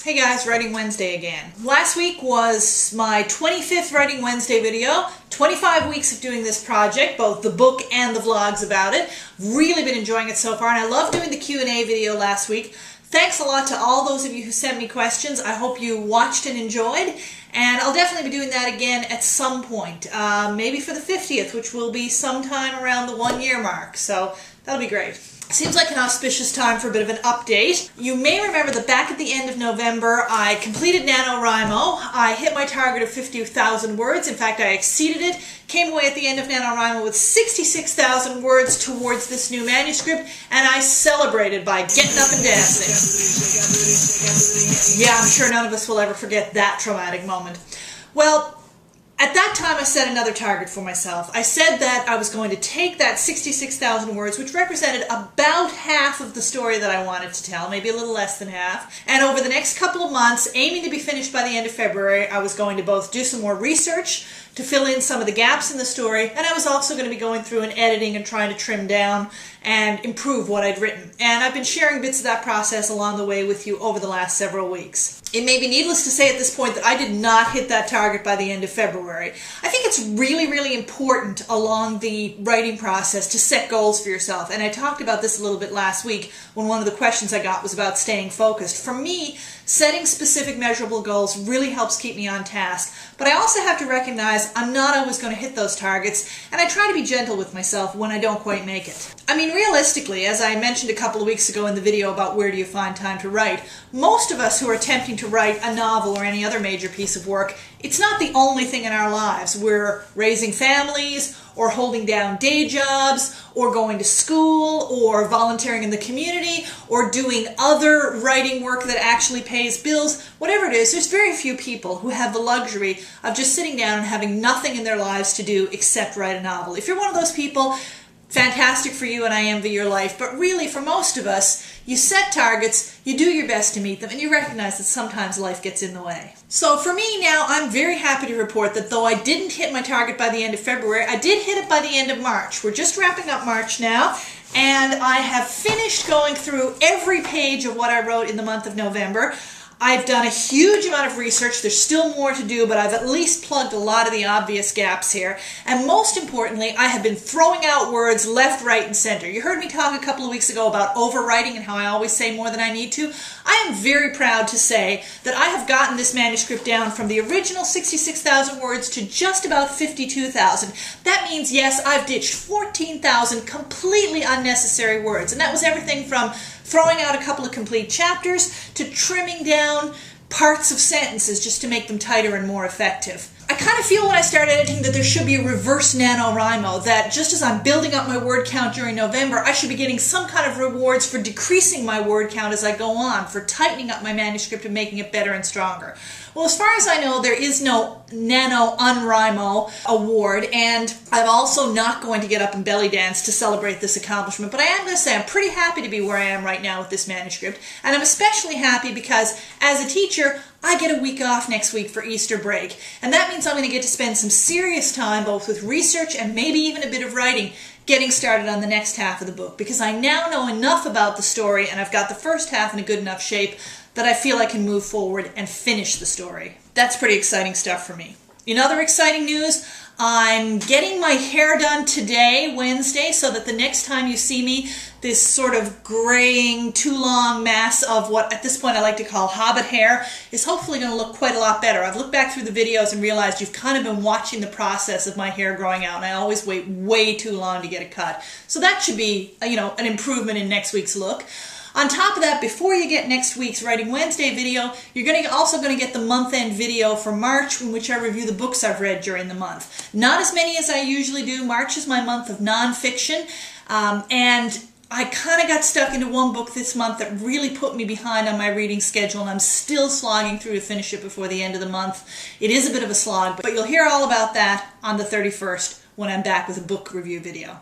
Hey guys, Writing Wednesday again. Last week was my 25th Writing Wednesday video. 25 weeks of doing this project, both the book and the vlogs about it. Really been enjoying it so far, and I loved doing the Q&A video last week. Thanks a lot to all those of you who sent me questions. I hope you watched and enjoyed, and I'll definitely be doing that again at some point. Maybe for the 50th, which will be sometime around the 1 year mark, so that'll be great. Seems like an auspicious time for a bit of an update. You may remember that back at the end of November, I completed NaNoWriMo. I hit my target of 50,000 words. In fact, I exceeded it. Came away at the end of NaNoWriMo with 66,000 words towards this new manuscript, and I celebrated by getting up and dancing. Yeah, I'm sure none of us will ever forget that traumatic moment. Well, at that time, I set another target for myself. I said that I was going to take that 66,000 words, which represented about half of the story that I wanted to tell, maybe a little less than half, and over the next couple of months, aiming to be finished by the end of February, I was going to both do some more research to fill in some of the gaps in the story, and I was also going to be going through and editing and trying to trim down and improve what I'd written. And I've been sharing bits of that process along the way with you over the last several weeks. It may be needless to say at this point that I did not hit that target by the end of February. I think it's really, really important along the writing process to set goals for yourself. And I talked about this a little bit last week when one of the questions I got was about staying focused. For me, setting specific measurable goals really helps keep me on task. But I also have to recognize I'm not always going to hit those targets, and I try to be gentle with myself when I don't quite make it. I mean, realistically, as I mentioned a couple of weeks ago in the video about where do you find time to write, most of us who are attempting to write a novel or any other major piece of work, it's not the only thing in our lives. We're raising families, or holding down day jobs, or going to school, or volunteering in the community, or doing other writing work that actually pays bills. Whatever it is, there's very few people who have the luxury of just sitting down and having nothing in their lives to do except write a novel. If you're one of those people, fantastic for you and I envy your life, but really for most of us, you set targets, you do your best to meet them, and you recognize that sometimes life gets in the way. So for me now, I'm very happy to report that though I didn't hit my target by the end of February, I did hit it by the end of March. We're just wrapping up March now, and I have finished going through every page of what I wrote in the month of November. I've done a huge amount of research. There's still more to do, but I've at least plugged a lot of the obvious gaps here. And most importantly, I have been throwing out words left, right, and center. You heard me talk a couple of weeks ago about overwriting and how I always say more than I need to. I am very proud to say that I have gotten this manuscript down from the original 66,000 words to just about 52,000. That means, yes, I've ditched 14,000 completely unnecessary words. And that was everything from throwing out a couple of complete chapters to trimming down parts of sentences just to make them tighter and more effective. I kind of feel when I start editing that there should be a reverse NaNoWriMo, that just as I'm building up my word count during November, I should be getting some kind of rewards for decreasing my word count as I go on, for tightening up my manuscript and making it better and stronger. Well, as far as I know, there is no NaNoWriMo award, and I'm also not going to get up and belly dance to celebrate this accomplishment, but I am going to say I'm pretty happy to be where I am right now with this manuscript, and I'm especially happy because as a teacher, I get a week off next week for Easter break, and that means I'm going to get to spend some serious time both with research and maybe even a bit of writing getting started on the next half of the book, because I now know enough about the story and I've got the first half in a good enough shape that I feel I can move forward and finish the story. That's pretty exciting stuff for me. In other exciting news, I'm getting my hair done today, Wednesday, so that the next time you see me, this sort of graying, too long mass of what at this point I like to call hobbit hair is hopefully going to look quite a lot better. I've looked back through the videos and realized you've kind of been watching the process of my hair growing out, and I always wait way too long to get a cut. So that should be, an improvement in next week's look. On top of that, before you get next week's Writing Wednesday video, you're also going to get the month-end video for March, in which I review the books I've read during the month. Not as many as I usually do. March is my month of nonfiction, and I kind of got stuck into one book this month that really put me behind on my reading schedule, and I'm still slogging through to finish it before the end of the month. It is a bit of a slog, but you'll hear all about that on the 31st when I'm back with a book review video.